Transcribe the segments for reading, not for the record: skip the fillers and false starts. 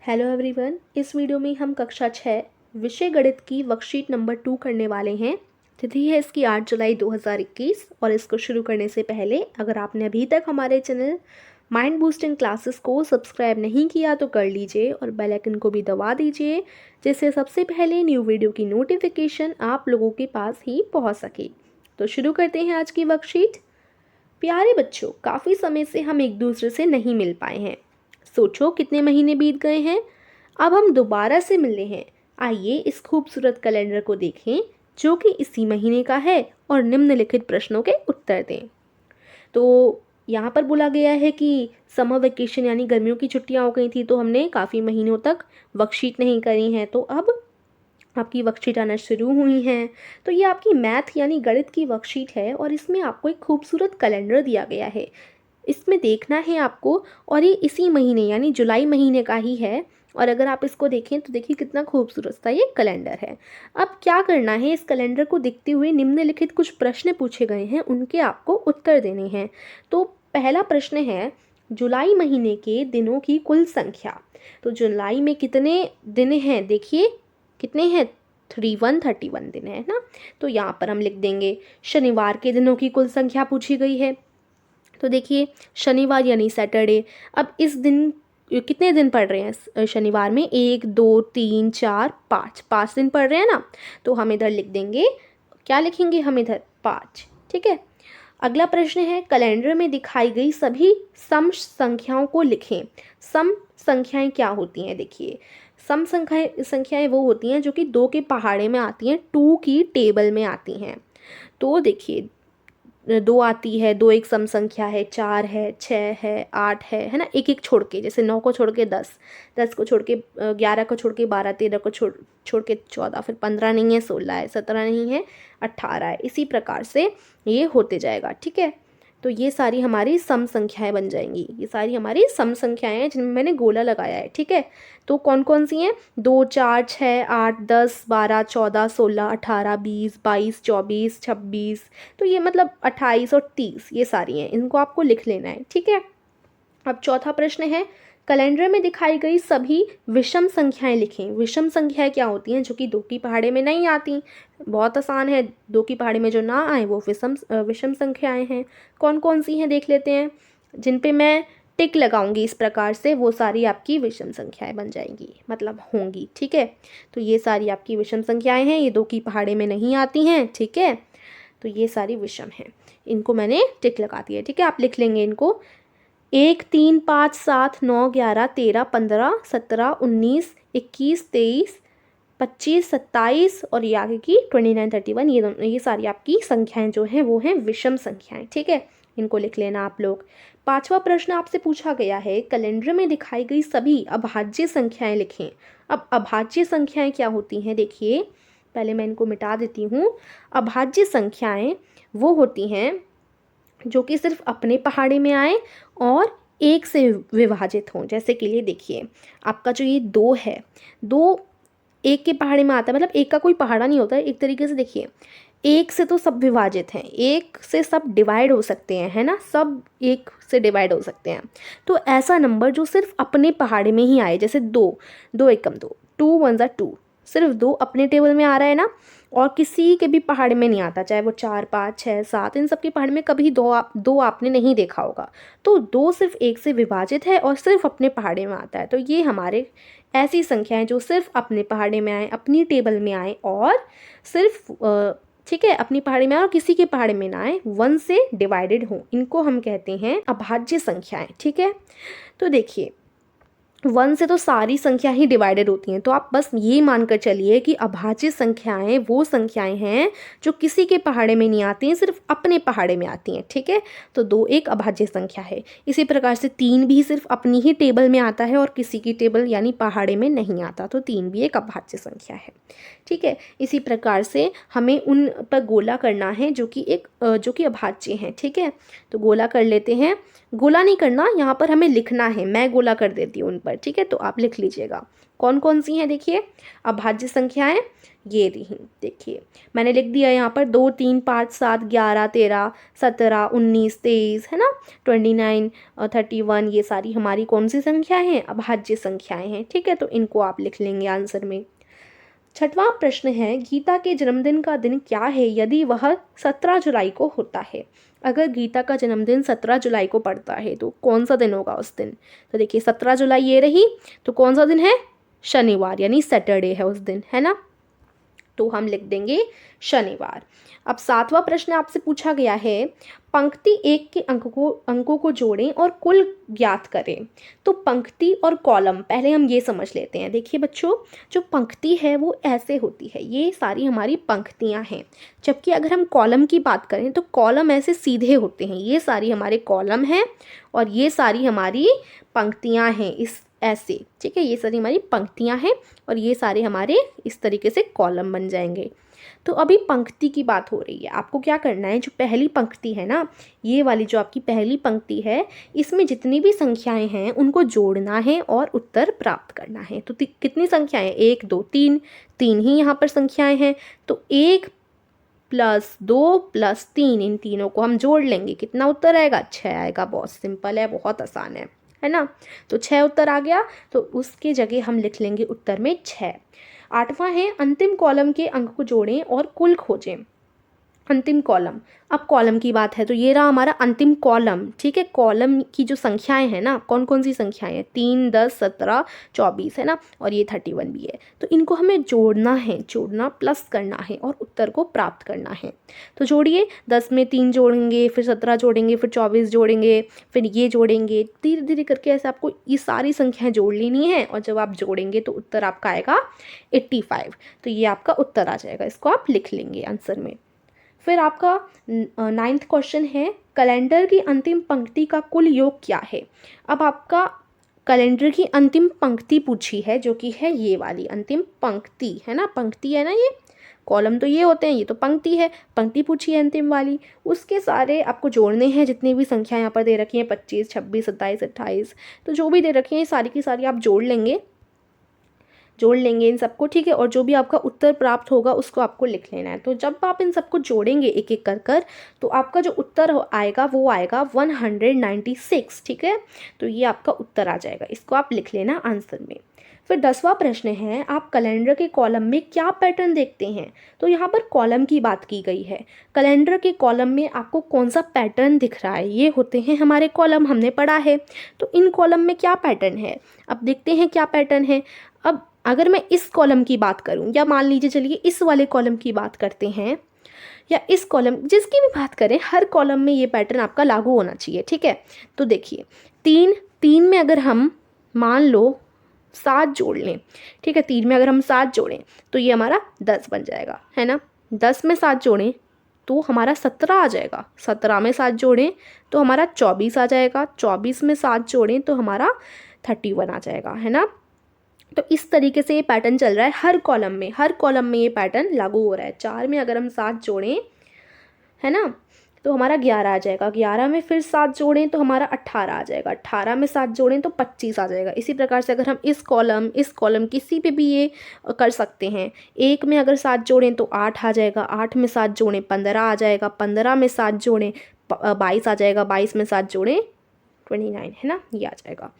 Hello everyone, इस video में हम कक्षा 6 विषय गणित की वर्कशीट नंबर 2 करने वाले हैं। तिथि है इसकी 8 जुलाई 2021 और इसको शुरू करने से पहले अगर आपने अभी तक हमारे चैनल माइंड बूस्टिंग क्लासेस को सब्सक्राइब नहीं किया तो कर लीजिए और बेल आइकन को भी दबा दीजिए, जिससे सबसे पहले न्यू वीडियो की नोटिफिकेशन आप लोगों के पास ही पहुँच सके। तो शुरू करते हैं आज की वर्कशीट। प्यारे बच्चों, काफ़ी समय से हम एक दूसरे से नहीं मिल पाए हैं। सोचो कितने महीने बीत गए हैं। अब हम दोबारा से मिलने हैं। आइए इस खूबसूरत कैलेंडर को देखें जो कि इसी महीने का है और निम्नलिखित प्रश्नों के उत्तर दें। तो यहाँ पर बोला गया है कि समर वेकेशन यानी गर्मियों की छुट्टियाँ हो गई थी, तो हमने काफ़ी महीनों तक वर्कशीट नहीं करी हैं, तो अब आपकी वर्कशीट आना शुरू हुई हैं। तो ये आपकी मैथ यानी गणित की वर्कशीट है और इसमें आपको एक खूबसूरत कैलेंडर दिया गया है। इसमें देखना है आपको, और ये इसी महीने यानी जुलाई महीने का ही है। और अगर आप इसको देखें तो देखिए कितना खूबसूरत सा ये कैलेंडर है। अब क्या करना है, इस कैलेंडर को देखते हुए निम्नलिखित कुछ प्रश्न पूछे गए हैं, उनके आपको उत्तर देने हैं। तो पहला प्रश्न है, जुलाई महीने के दिनों की कुल संख्या। तो जुलाई में कितने दिन हैं, देखिए कितने हैं, 31 दिन है ना। तो यहाँ पर हम लिख देंगे शनिवार के दिनों की कुल संख्या पूछी गई है। तो देखिए शनिवार यानी सैटरडे। अब इस दिन कितने दिन पड़ रहे हैं शनिवार में, 1 2 3 4 5 5 दिन पड़ रहे हैं ना। तो हम इधर लिख देंगे, क्या लिखेंगे हम इधर, 5। ठीक है। अगला प्रश्न है, कैलेंडर में दिखाई गई सभी सम संख्याओं को लिखें। सम संख्याएं क्या होती हैं, देखिए सम संख्याएं वो होती हैं जो कि 2 के पहाड़े में आती हैं, 2 की टेबल में आती हैं। तो देखिए 2 आती है, 2 एक सम संख्या है, 4 है, 6 है, 8 है ना, एक एक छोड़ के, जैसे 9 को छोड़ के 10, 10 को छोड़ के 11 को छोड़ के 12, 13 को छोड़ के 14, फिर 15 नहीं है, 16 है, 17 नहीं है, 18 है। इसी प्रकार से ये होते जाएगा। ठीक है। तो ये सारी हमारी सम संख्याएं बन जाएंगी। ये सारी हमारी सम संख्याएं हैं जिनमें मैंने गोला लगाया है। ठीक है। तो कौन कौन सी हैं, 2 4 6 8 10 12 14 16 18 20 22 24 26। तो ये मतलब 28 और 30, ये सारी हैं, इनको आपको लिख लेना है। ठीक है। अब चौथा प्रश्न है, कैलेंडर में दिखाई गई सभी विषम संख्याएं लिखें। विषम संख्याएं क्या होती हैं, जो कि 2 की पहाड़े में नहीं आती। बहुत आसान है, 2 की पहाड़ी में जो ना आए वो विषम संख्याएं हैं। कौन कौन सी हैं देख लेते हैं, जिन पे मैं टिक लगाऊंगी इस प्रकार से, वो सारी आपकी विषम संख्याएं बन जाएंगी, मतलब होंगी। ठीक है। तो ये सारी आपकी विषम संख्याएं हैं, ये 2 की पहाड़े में नहीं आती हैं। ठीक है। तो ये सारी विषम हैं, इनको मैंने टिक लगा दिया। ठीक है। आप लिख लेंगे इनको, 1 3 5 7 9 11 13 15 17 19 21 23 25 27 और ये आगे की 29 31, ये सारी आपकी संख्याएं जो हैं वो हैं विषम संख्याएं। ठीक है। इनको लिख लेना आप लोग। पांचवा प्रश्न आपसे पूछा गया है, कैलेंडर में दिखाई गई सभी अभाज्य संख्याएं लिखें। अब अभाज्य संख्याएं क्या होती हैं, देखिए पहले मैं इनको मिटा देती हूँ। अभाज्य संख्याएं वो होती हैं जो कि सिर्फ अपने पहाड़े में आए और 1 से विभाजित हों। जैसे के लिए देखिए आपका जो ये 2 है, 2 1 के पहाड़े में आता है, मतलब 1 का कोई पहाड़ा नहीं होता है। एक तरीके से देखिए 1 से तो सब विभाजित हैं, 1 से सब डिवाइड हो सकते हैं, है ना, सब 1 से डिवाइड हो सकते हैं। तो ऐसा नंबर जो सिर्फ अपने पहाड़े में ही आए, जैसे 2 2 एकम 2, 2 1 2, सिर्फ 2 अपने टेबल में आ रहा है ना, और किसी के भी पहाड़ में नहीं आता, चाहे वो 4 5 6 7, इन सब के पहाड़ में कभी दो आपने नहीं देखा होगा। तो 2 सिर्फ 1 से विभाजित है और सिर्फ अपने पहाड़े में आता है। तो ये हमारे ऐसी संख्याएं जो सिर्फ अपने पहाड़े में आए, अपनी टेबल में आए और सिर्फ ठीक है, अपनी पहाड़ी में आए और किसी के पहाड़े में ना आए, 1 से डिवाइडेड हो, इनको हम कहते हैं अभाज्य संख्याएं। ठीक है। तो देखिए 1 से तो सारी संख्या ही डिवाइडेड होती हैं, तो आप बस ये मानकर चलिए कि अभाज्य संख्याएं वो संख्याएं हैं जो किसी के पहाड़े में नहीं आती हैं, सिर्फ अपने पहाड़े में आती हैं। ठीक है। तो 2 एक अभाज्य संख्या है। इसी प्रकार से 3 भी सिर्फ अपनी ही टेबल में आता है और किसी की टेबल यानी पहाड़े में नहीं आता, तो 3 भी एक अभाज्य संख्या है। ठीक है। इसी प्रकार से हमें उन पर गोला करना है जो कि अभाज्य हैं। ठीक है। तो गोला कर लेते हैं। गोला नहीं करना, यहाँ पर हमें लिखना है, मैं गोला कर देती हूँ उन पर, ठीक है। तो आप लिख लीजिएगा कौन कौन सी हैं। देखिए अभाज्य संख्याएं ये रही, देखिए मैंने लिख दिया यहाँ पर 2, 3, 5, 7, 11, 13, 17, 19, 23, है ना, 29, 31, ये सारी हमारी कौन सी संख्या हैं, अभाज्य संख्याएं हैं, ठीक है। तो इनको आप लिख लेंगे आंसर में। छठवां प्रश्न है, गीता के जन्मदिन का दिन क्या है यदि वह 17 जुलाई को होता है। अगर गीता का जन्मदिन 17 जुलाई को पड़ता है तो कौन सा दिन होगा उस दिन। तो देखिए 17 जुलाई ये रही, तो कौन सा दिन है, शनिवार, यानी सैटरडे है उस दिन, है ना। तो हम लिख देंगे शनिवार। अब 7वां प्रश्न आपसे पूछा गया है, पंक्ति 1 के अंकों को जोड़ें और कुल ज्ञात करें। तो पंक्ति और कॉलम पहले हम ये समझ लेते हैं। देखिए बच्चों, जो पंक्ति है वो ऐसे होती है, ये सारी हमारी पंक्तियां हैं, जबकि अगर हम कॉलम की बात करें तो कॉलम ऐसे सीधे होते हैं, ये सारी हमारे कॉलम हैं और ये सारी हमारी पंक्तियां हैं, इस ऐसे, ठीक है, ये सारी हमारी पंक्तियां हैं और ये सारे हमारे इस तरीके से कॉलम बन जाएंगे। तो अभी पंक्ति की बात हो रही है, आपको क्या करना है, जो पहली पंक्ति है ना, ये वाली जो आपकी पहली पंक्ति है, इसमें जितनी भी संख्याएं हैं उनको जोड़ना है और उत्तर प्राप्त करना है। तो कितनी संख्याएं, 1, 2, 3, 3 ही यहाँ पर संख्याएं हैं। तो 1 + 2 + 3, इन तीनों को हम जोड़ लेंगे, कितना उत्तर आएगा, 6 आएगा। बहुत सिंपल है, बहुत आसान है ना। तो 6 उत्तर आ गया, तो उसके जगह हम लिख लेंगे उत्तर में 6। 8वां है, अंतिम कॉलम के अंक को जोड़ें और कुल खोजें। अंतिम कॉलम, अब कॉलम की बात है तो ये रहा हमारा अंतिम कॉलम, ठीक है। कॉलम की जो संख्याएं हैं ना, कौन कौन सी संख्याएं हैं, 3, 10, 17, 24, है ना, और ये 31 भी है। तो इनको हमें जोड़ना है, जोड़ना प्लस करना है और उत्तर को प्राप्त करना है। तो जोड़िए, 10 में 3 जोड़ेंगे, फिर 17 जोड़ेंगे, फिर 24 जोड़ेंगे, फिर ये जोड़ेंगे, धीरे धीरे करके ऐसे आपको ये सारी संख्याएं जोड़ लेनी है और जब आप जोड़ेंगे तो उत्तर आपका आएगा 85। तो ये आपका उत्तर आ जाएगा, इसको आप लिख लेंगे आंसर में। फिर आपका 9th क्वेश्चन है, कैलेंडर की अंतिम पंक्ति का कुल योग क्या है। अब आपका कैलेंडर की अंतिम पंक्ति पूछी है, जो कि है ये वाली अंतिम पंक्ति, है ना, पंक्ति है ना, ये कॉलम तो ये होते हैं, ये तो पंक्ति है, पंक्ति पूछी है अंतिम वाली, उसके सारे आपको जोड़ने हैं, जितनी भी संख्या यहाँ पर दे रखी हैं, 25, 26, 27, 28, तो जो भी दे रखी हैं सारी की सारी आप जोड़ लेंगे इन सबको, ठीक है। और जो भी आपका उत्तर प्राप्त होगा उसको आपको लिख लेना है। तो जब आप इन सबको जोड़ेंगे एक एक कर तो आपका जो उत्तर आएगा वो आएगा 196, ठीक है। तो ये आपका उत्तर आ जाएगा, इसको आप लिख लेना आंसर में। फिर 10वां प्रश्न है, आप कैलेंडर के कॉलम में क्या पैटर्न देखते हैं। तो यहाँ पर कॉलम की बात की गई है, कैलेंडर के कॉलम में आपको कौन सा पैटर्न दिख रहा है, ये होते हैं हमारे कॉलम, हमने पढ़ा है। तो इन कॉलम में क्या पैटर्न है, अब देखते हैं क्या पैटर्न है। अब अगर मैं इस कॉलम की बात करूं, या मान लीजिए चलिए इस वाले कॉलम की बात करते हैं, या इस कॉलम, जिसकी भी बात करें, हर कॉलम में ये पैटर्न आपका लागू होना चाहिए, ठीक है। तो देखिए 3 में अगर हम मान लो 7 जोड़ लें, ठीक है, 3 में अगर हम 7 जोड़ें तो ये हमारा 10 बन जाएगा, है ना। 10 में 7 जोड़ें तो हमारा 17 आ जाएगा, 17 में 7 जोड़ें तो हमारा 24 आ जाएगा, 24 में 7 जोड़ें तो हमारा 31 आ जाएगा, है ना। तो इस तरीके से ये पैटर्न चल रहा है हर कॉलम में ये पैटर्न लागू हो रहा है। 4 में अगर हम 7 जोड़ें, है ना, तो हमारा 11 आ जाएगा, 11 में फिर 7 जोड़ें तो हमारा 18 आ जाएगा, 18 में 7 जोड़ें तो 25 आ जाएगा। इसी प्रकार से अगर हम इस कॉलम किसी पे भी ये कर सकते हैं। 1 में अगर 7 जोड़ें तो 8 आ जाएगा, 8 में 7 जोड़ें 15 आ जाएगा, 15 में 7 जोड़ें 22 आ जाएगा, 22 में 7 जोड़ें 29, है ना, ये आ जाएगा।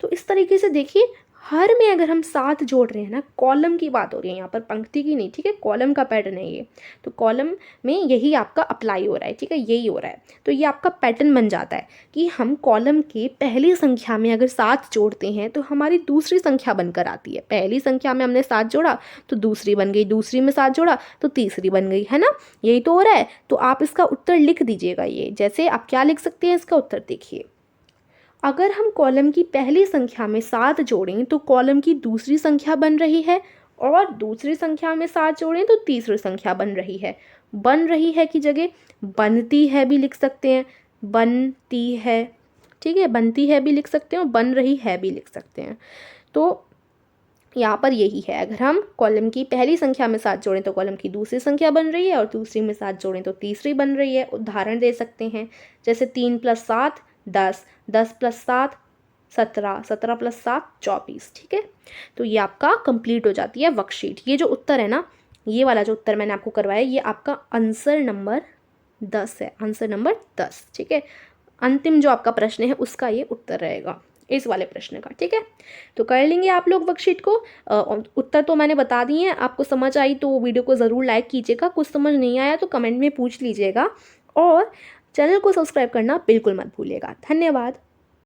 तो इस तरीके से देखिए हर में अगर हम 7 जोड़ रहे हैं ना, कॉलम की बात हो रही है यहाँ पर, पंक्ति की नहीं, ठीक है, कॉलम का पैटर्न है ये। तो कॉलम में यही आपका अप्लाई हो रहा है, ठीक है, यही हो रहा है। तो ये आपका पैटर्न बन जाता है कि हम कॉलम के पहली संख्या में अगर 7 जोड़ते हैं तो हमारी दूसरी संख्या बनकर आती है। पहली संख्या में हमने 7 जोड़ा तो दूसरी बन गई, दूसरी में 7 जोड़ा तो तीसरी बन गई, है ना, यही तो हो रहा है। तो आप इसका उत्तर लिख दीजिएगा। ये जैसे आप क्या लिख सकते हैं, इसका उत्तर देखिए, अगर हम कॉलम की पहली संख्या में 7 जोड़ें तो कॉलम की दूसरी संख्या बन रही है, और दूसरी संख्या में 7 जोड़ें तो तीसरी संख्या बन रही है। बन रही है की जगह बनती है भी लिख सकते हैं, बनती है, ठीक है, बनती है भी लिख सकते हैं और बन रही है भी लिख सकते हैं। तो यहाँ पर यही है, अगर हम कॉलम की पहली संख्या में 7 जोड़ें तो कॉलम की दूसरी संख्या बन रही है, और दूसरी में 7 जोड़ें तो तीसरी बन रही है। उदाहरण दे सकते हैं, जैसे 3 + 7 10, 10 + 7 17, 17 + 7 24, ठीक है। तो ये आपका कंप्लीट हो जाती है वर्कशीट। ये जो उत्तर है ना, ये वाला जो उत्तर मैंने आपको करवाया, ये आपका आंसर नंबर 10 है, आंसर नंबर 10, ठीक है। अंतिम जो आपका प्रश्न है उसका ये उत्तर रहेगा इस वाले प्रश्न का, ठीक है। तो कर लेंगे आप लोग वर्कशीट को। उत्तर तो मैंने बता दिए हैं। आपको समझ आई तो वीडियो को ज़रूर लाइक कीजिएगा, कुछ समझ नहीं आया तो कमेंट में पूछ लीजिएगा, और चैनल को सब्सक्राइब करना बिल्कुल मत भूलिएगा। धन्यवाद।